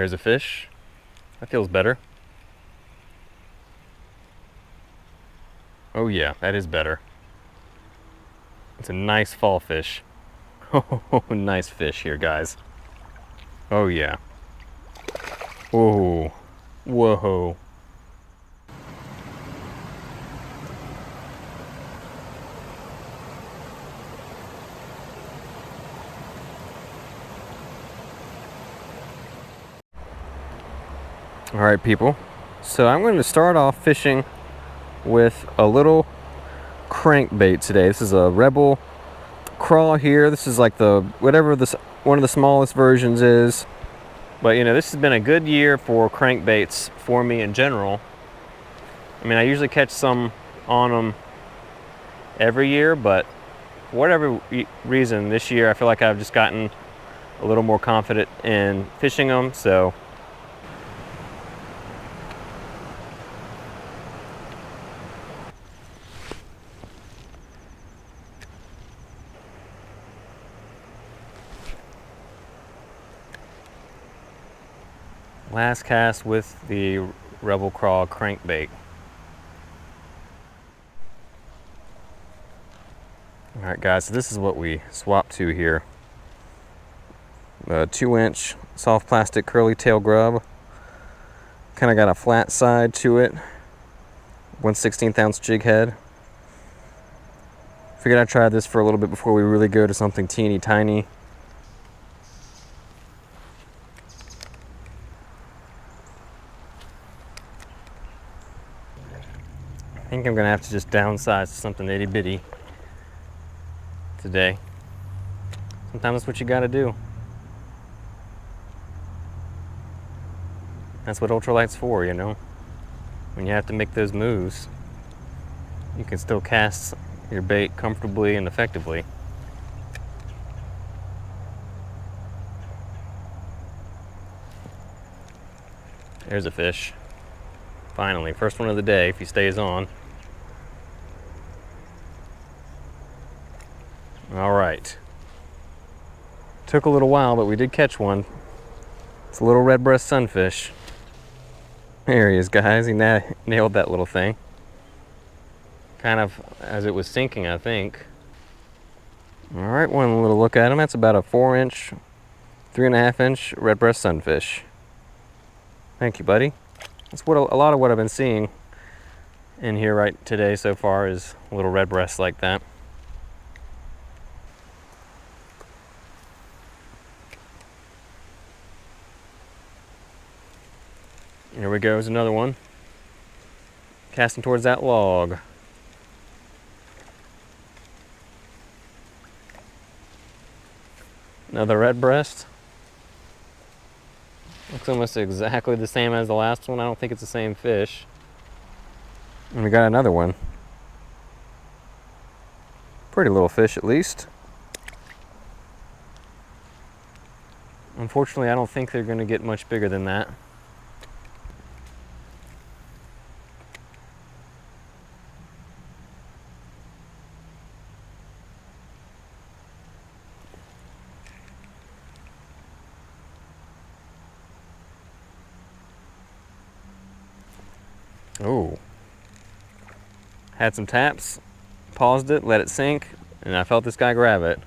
There's a fish. That feels better. Oh yeah, that is better. It's a nice fall fish. Oh, nice fish here, guys. Oh yeah. Whoa. Whoa. All right, people. So I'm going to start off fishing with a little crankbait today. This is a Rebel crawl here. This is like the whatever this one of the smallest versions is. But you know, this has been a good year for crankbaits for me in general. I mean, I usually catch some on them every year, but for whatever reason this year I feel like I've just gotten a little more confident in fishing them. So last cast with the Rebel Crawl crankbait. All right, guys, so this is what we swapped to here. A 2-inch soft plastic curly tail grub. Kind of got a flat side to it. 1/16 ounce jig head. Figured I'd try this for a little bit before we really go to something teeny tiny. I think I'm gonna have to just downsize to something itty bitty today. Sometimes that's what you gotta do. That's what Ultralight's for, you know? When you have to make those moves, you can still cast your bait comfortably and effectively. There's a fish. Finally, first one of the day if he stays on. All right. Took a little while, but we did catch one. It's a little red breast sunfish. There he is, guys. He nailed that little thing. Kind of as it was sinking, I think. All right, one little look at him. That's about a 4-inch, 3.5-inch red breast sunfish. Thank you, buddy. That's what a lot of what I've been seeing in here right today so far is little red breasts like that. Here we go, is another one. Casting towards that log. Another red breast. Looks almost exactly the same as the last one. I don't think it's the same fish. And we got another one. Pretty little fish at least. Unfortunately, I don't think they're going to get much bigger than that. Oh. Had some taps, paused it, let it sink, and I felt this guy grab it.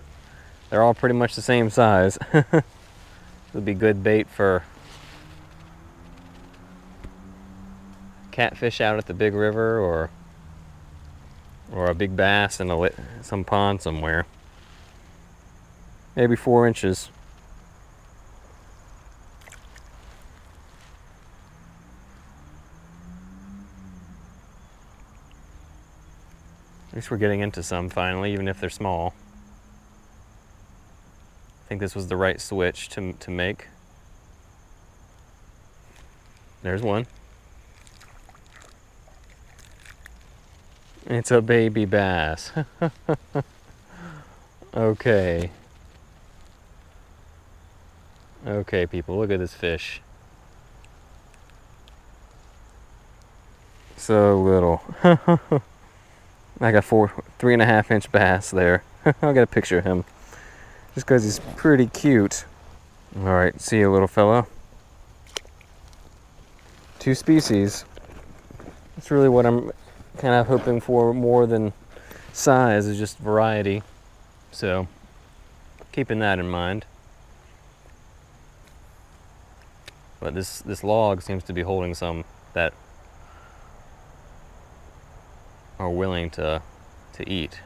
They're all pretty much the same size. Would be good bait for catfish out at the big river or a big bass in some pond somewhere. Maybe 4 inches. At least we're getting into some finally, even if they're small. I think this was the right switch to make. There's one. It's a baby bass. Okay. Okay, people, look at this fish. So little. I got 3.5-inch bass there. I'll get a picture of him. Just because he's pretty cute. All right, see you, little fella. 2 species. That's really what I'm kind of hoping for, more than size, is just variety. So keeping that in mind. But this log seems to be holding some that are willing to eat.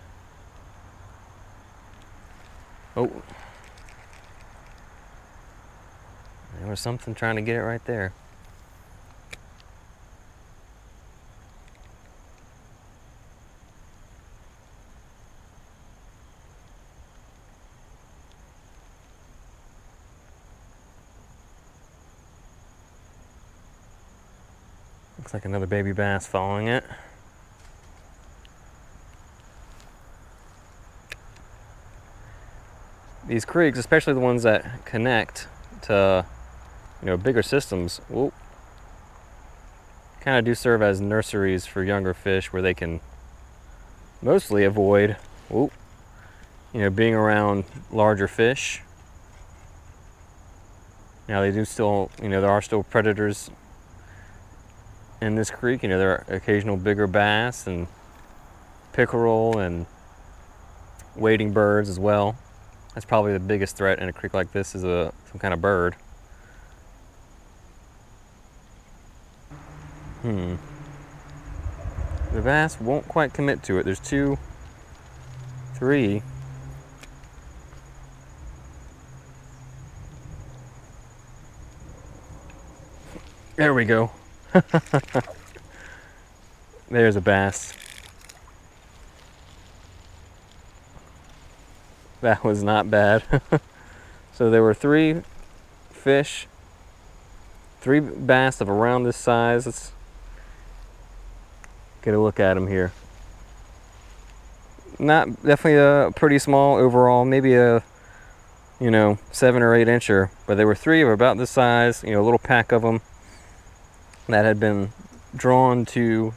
Oh, there was something trying to get it right there. Looks like another baby bass following it. These creeks, especially the ones that connect to, bigger systems, kind of do serve as nurseries for younger fish, where they can mostly avoid, being around larger fish. Now they do still, there are still predators in this creek. There are occasional bigger bass and pickerel and wading birds as well. That's probably the biggest threat in a creek like this, is some kind of bird. The bass won't quite commit to it. There's 2, 3. There we go. There's a bass. That was not bad. So there were 3 fish, 3 bass of around this size. Let's get a look at them here. Definitely pretty small overall, maybe a 7 or 8 incher, but there were 3 of about this size, a little pack of them that had been drawn to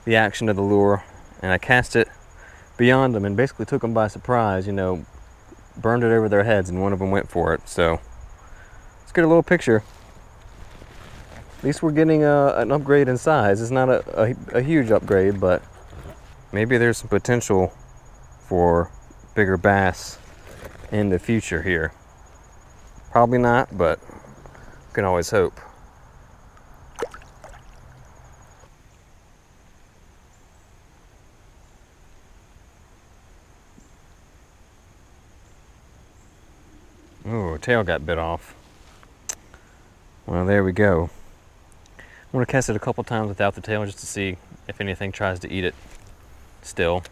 the action of the lure, and I cast it beyond them and basically took them by surprise, burned it over their heads, and one of them went for it. So let's get a little picture. At least we're getting an upgrade in size. It's not a huge upgrade, but maybe there's some potential for bigger bass in the future here. Probably not, but we can always hope. Oh, tail got bit off. Well, there we go. I'm going to cast it a couple times without the tail, just to see if anything tries to eat it still.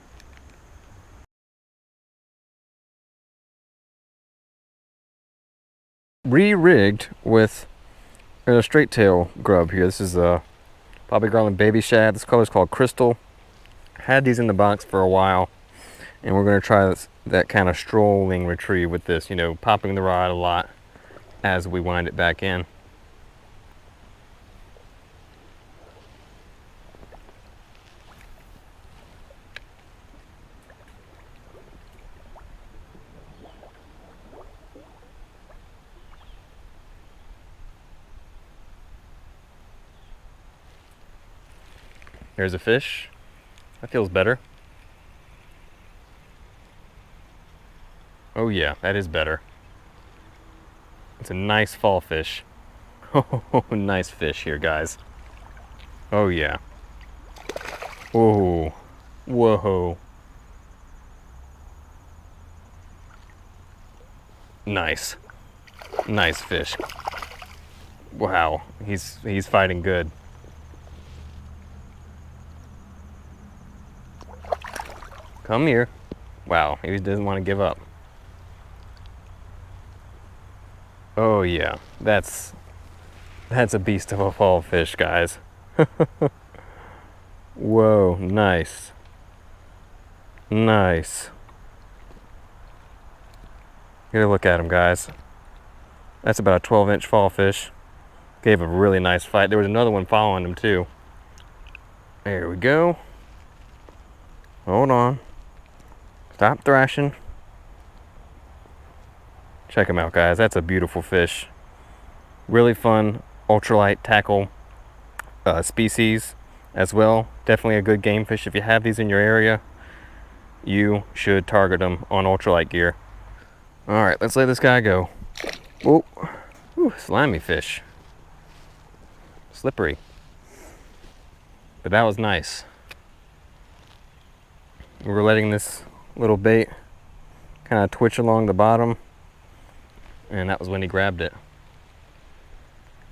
Re-rigged with a straight tail grub here. This is a Bobby Garland baby shad. This color is called Crystal. Had these in the box for a while, and we're going to try that kind of strolling retrieve with this, popping the rod a lot as we wind it back in. There's a fish. That feels better. Oh yeah, that is better. It's a nice fall fish. Oh, nice fish here, guys. Oh yeah. Oh, whoa. Nice. Nice fish. Wow, he's fighting good. Come here. Wow, he doesn't want to give up. Oh yeah, that's a beast of a fall fish, guys. Whoa, nice. Nice. Get a look at him, guys. That's about a 12-inch fall fish. Gave a really nice fight. There was another one following him too. There we go. Hold on. Stop thrashing. Check him out, guys. That's a beautiful fish. Really fun ultralight tackle species as well. Definitely a good game fish. If you have these in your area, you should target them on ultralight gear. All right, let's let this guy go. Oh, slimy fish. Slippery. But that was nice. We were letting this little bait kind of twitch along the bottom, and that was when he grabbed it.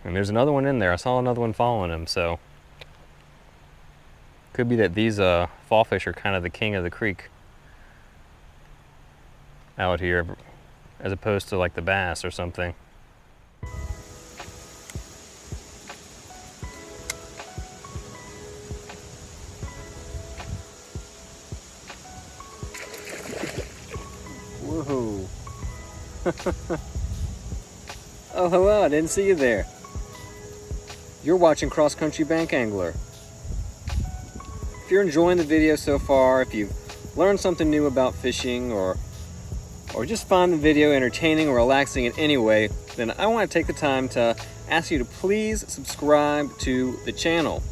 And there's another one in there. I saw another one following him, so could be that these fall fish are kind of the king of the creek out here, as opposed to like the bass or something. Woohoo! Oh, hello, I didn't see you there. You're watching Cross Country Bank Angler. If you're enjoying the video so far, if you've learned something new about fishing, or just find the video entertaining or relaxing in any way, then I want to take the time to ask you to please subscribe to the channel.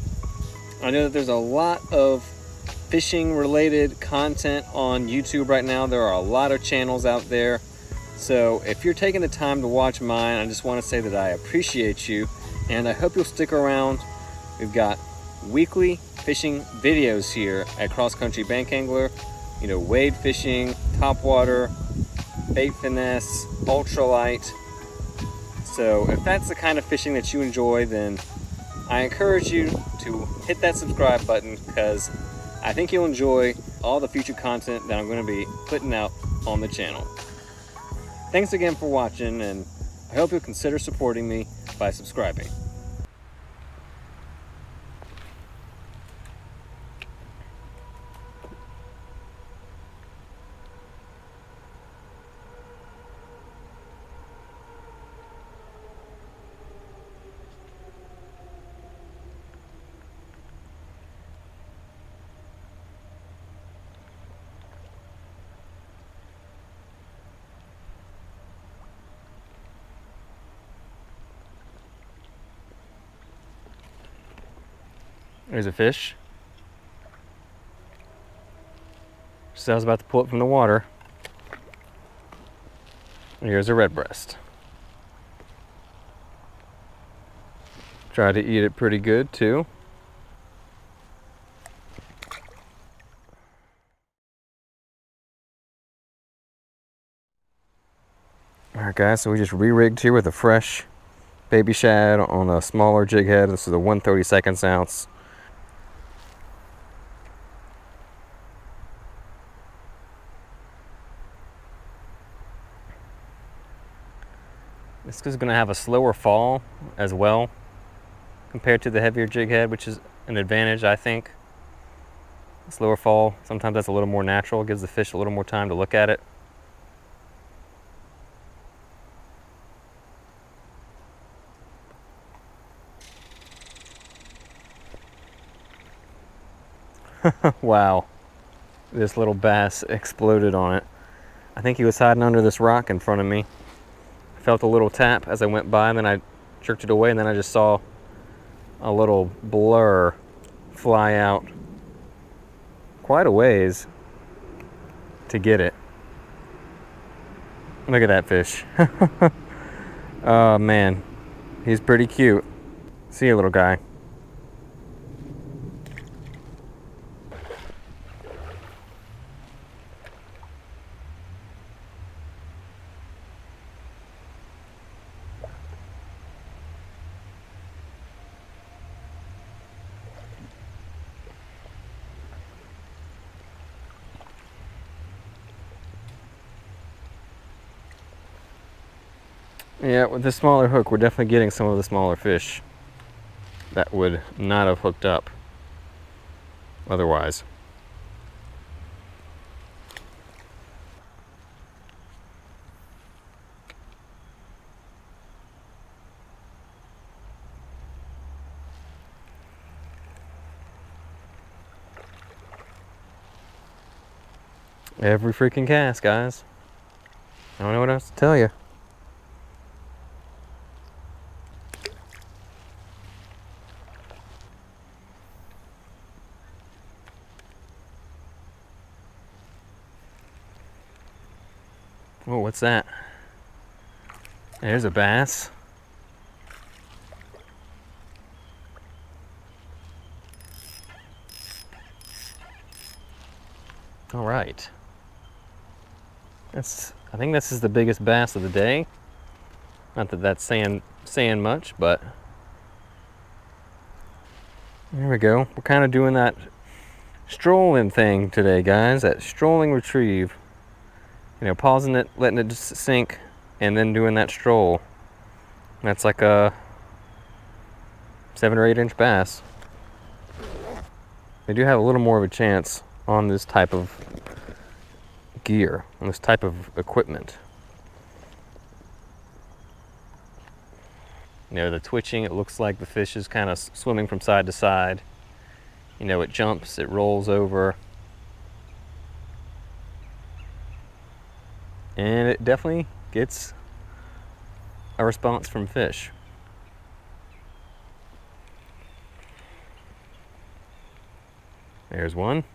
I know that there's a lot of fishing related content on YouTube right now. There are a lot of channels out there. So if you're taking the time to watch mine, I just want to say that I appreciate you, and I hope you'll stick around. We've got weekly fishing videos here at Cross Country Bank Angler. You know, wade fishing, topwater, bait finesse, ultralight. So if that's the kind of fishing that you enjoy, then I encourage you to hit that subscribe button, because I think you'll enjoy all the future content that I'm going to be putting out on the channel. Thanks again for watching, and I hope you'll consider supporting me by subscribing. There's a fish. So I was about to pull it from the water. Here's a red breast. Try to eat it pretty good too. Alright guys, so we just re-rigged here with a fresh baby shad on a smaller jig head. This is a 1/32 ounce. This is going to have a slower fall as well compared to the heavier jig head, which is an advantage, I think. Slower fall, sometimes that's a little more natural, gives the fish a little more time to look at it. Wow, this little bass exploded on it. I think he was hiding under this rock in front of me. I felt a little tap as I went by, and then I jerked it away, and then I just saw a little blur fly out quite a ways to get it. Look at that fish. Oh man, he's pretty cute. See you, little guy. Yeah, with this smaller hook, we're definitely getting some of the smaller fish that would not have hooked up otherwise. Every freaking cast, guys. I don't know what else to tell you. Oh, what's that? There's a bass. All right. I think this is the biggest bass of the day. Not that that's saying much, but there we go. We're kind of doing that strolling thing today, guys. That strolling retrieve. You know, pausing it, letting it just sink, and then doing that stroll. That's like a 7 or 8 inch bass. They do have a little more of a chance on this type of gear, on this type of equipment. You know, the twitching, it looks like the fish is kind of swimming from side to side. You know, it jumps, it rolls over. And it definitely gets a response from fish. There's one.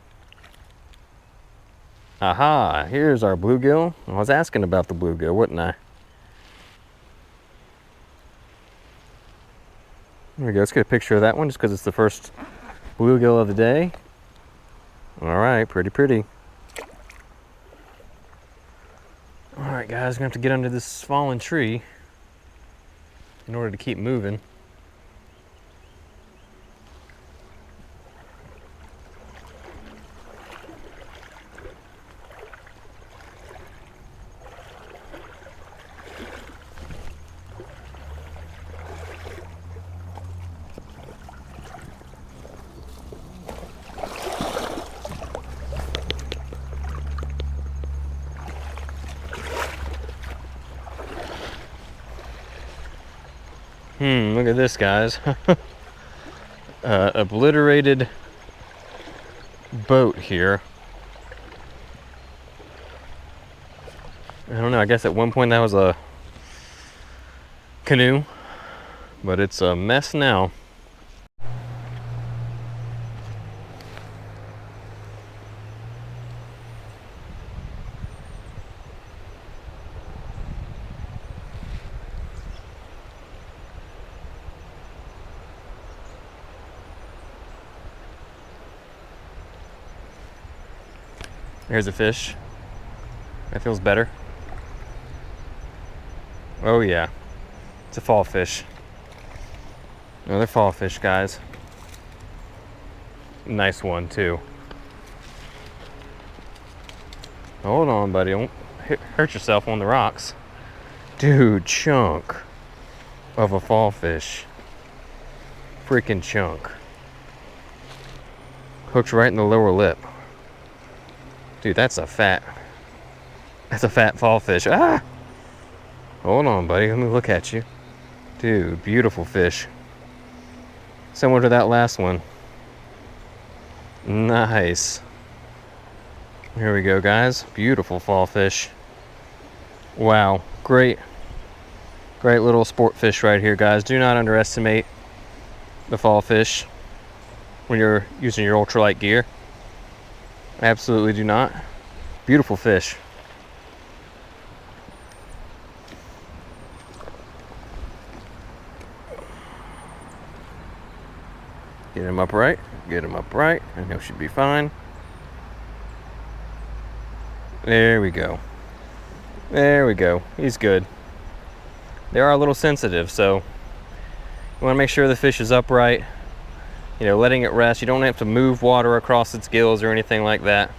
Aha, here's our bluegill. I was asking about the bluegill, wasn't I? There we go, let's get a picture of that one just because it's the first bluegill of the day. All right, pretty. All right, guys, we're gonna have to get under this fallen tree in order to keep moving. Look at this, guys. Obliterated boat here. I don't know, I guess at one point that was a canoe, but it's a mess now. Here's a fish. That feels better. Oh yeah, it's a fall fish. Another fall fish, guys. Nice one too. Hold on, buddy, don't hurt yourself on the rocks. Dude, chunk of a fall fish. Freaking chunk. Hooked right in the lower lip. Dude, that's a fat fall fish. Ah! Hold on, buddy. Let me look at you. Dude, beautiful fish. Similar to that last one. Nice. Here we go, guys. Beautiful fall fish. Wow. Great little sport fish right here, guys. Do not underestimate the fall fish when you're using your ultralight gear. Absolutely do not. Beautiful fish. Get him upright. Get him upright. And he should be fine. There we go. There we go. He's good. They are a little sensitive, so you want to make sure the fish is upright. You know, letting it rest. You don't have to move water across its gills or anything like that.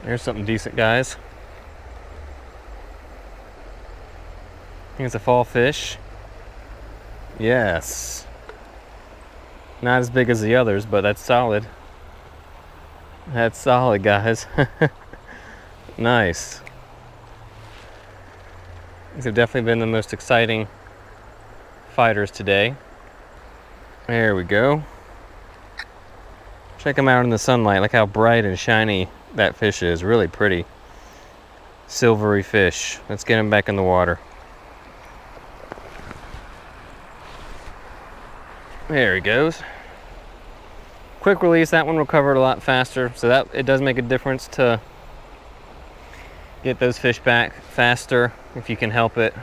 There's something decent, guys. Here's a fall fish. Yes. Not as big as the others, but that's solid. That's solid, guys. Nice. These have definitely been the most exciting fighters today. There we go. Check him out in the sunlight. Look how bright and shiny that fish is. Really pretty. Silvery fish. Let's get him back in the water. There he goes. Quick release. That one recovered a lot faster. So that it does make a difference to get those fish back faster if you can help it.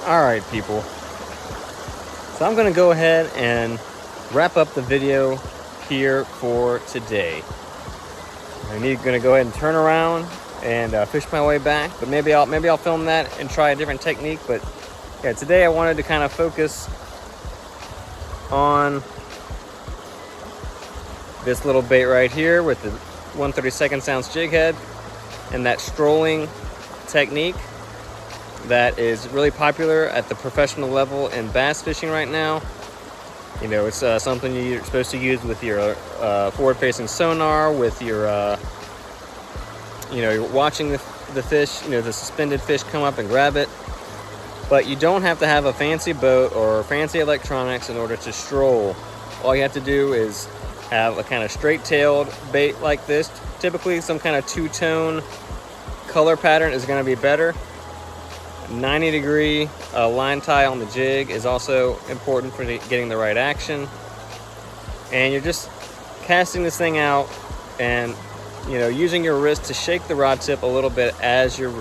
All right, people. So I'm going to go ahead and wrap up the video here for today. I'm going to go ahead and turn around and fish my way back, but maybe I'll film that and try a different technique. But yeah, today I wanted to kind of focus on this little bait right here with the 1/32 ounce jig head and that strolling technique that is really popular at the professional level in bass fishing right now. You know, it's something you're supposed to use with your forward-facing sonar, with your, you know, you're watching the fish, you know, the suspended fish come up and grab it. But you don't have to have a fancy boat or fancy electronics in order to stroll. All you have to do is have a kind of straight-tailed bait like this. Typically, some kind of two-tone color pattern is going to be better. 90-degree line tie on the jig is also important for getting the right action. And you're just casting this thing out and, you know, using your wrist to shake the rod tip a little bit as you're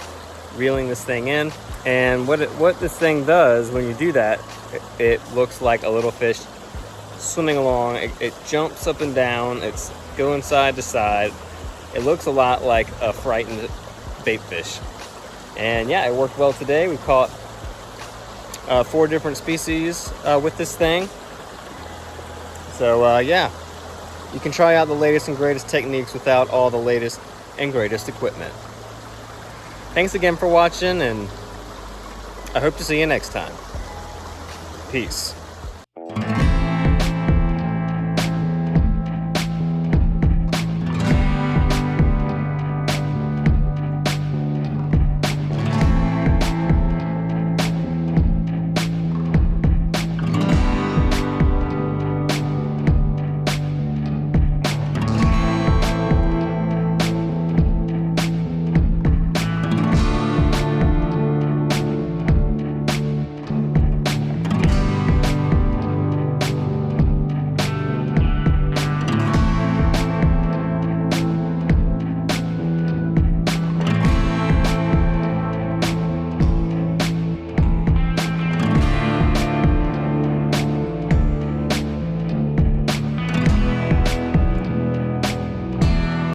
reeling this thing in. And what this thing does when you do that, it looks like a little fish swimming along. It jumps up and down. It's going side to side. It looks a lot like a frightened bait fish. And yeah, it worked well today. We caught 4 different species with this thing. So yeah, you can try out the latest and greatest techniques without all the latest and greatest equipment. Thanks again for watching, and I hope to see you next time. Peace.